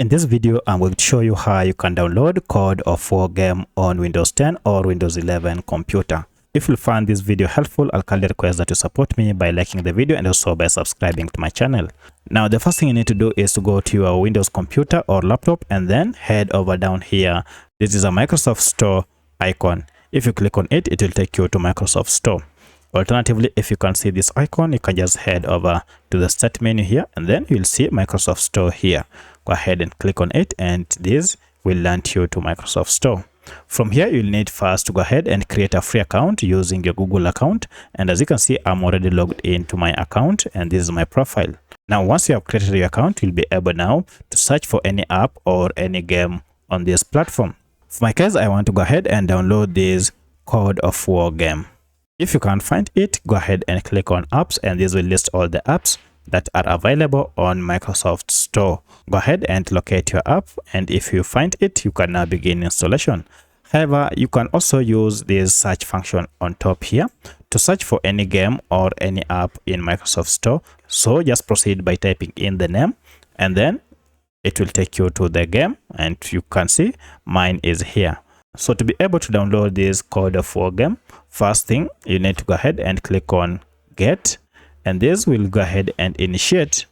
In this video, I'm going to show you how you can download COD of War game on Windows 10 or Windows 11 computer. If you find this video helpful, I'll kindly request that you support me by liking the video and also by subscribing to my channel. Now, the first thing you need to do is to go to your Windows computer or laptop and then head over down here. This is a Microsoft Store icon. If you click on it, it will take you to Microsoft Store. Alternatively, if you can't see this icon, you can just head over to the start menu here and then you'll see Microsoft Store here. Go ahead and click on it and this will land you to Microsoft Store. From here, you'll need first to go ahead and create a free account using your Google account. And as you can see, I'm already logged into my account and this is my profile. Now, once you have created your account, you'll be able now to search for any app or any game on this platform. For my case, I want to go ahead and download this COD of War game. If you can't find it, go ahead and click on apps and this will list all the apps that are available on Microsoft Store. Go ahead and locate your app, and if you find it, you can now begin installation. However, you can also use this search function on top here to search for any game or any app in Microsoft Store. So just proceed by typing in the name and then it will take you to the game, and you can see mine is here. So to be able to download this COD of War game, first thing you need to go ahead and click on Get, and this will go ahead and initiate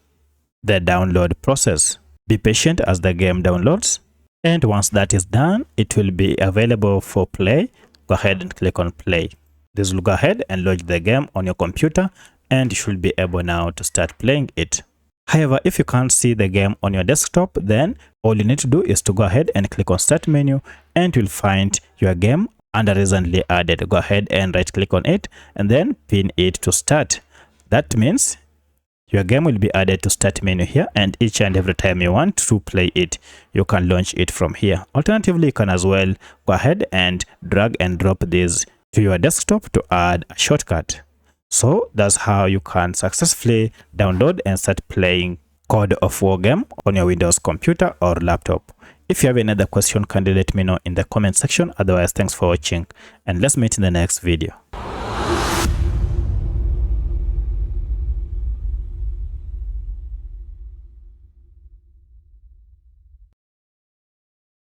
the download process. Be patient as the game downloads, and once that is done, it will be available for play. Go ahead and click on Play. This will go ahead and launch the game on your computer, and you should be able now to start playing it. However, if you can't see the game on your desktop, then all you need to do is to go ahead and click on Start menu and you'll find your game under recently added. Go ahead and right click on it and then pin it to start. That means your game will be added to Start menu here, and each and every time you want to play it, you can launch it from here. Alternatively, you can as well go ahead and drag and drop this to your desktop to add a shortcut. So that's how you can successfully download and start playing COD of War game on your Windows computer or laptop. If you have any other question, kindly let me know in the comment section. Otherwise, thanks for watching and let's meet in the next video.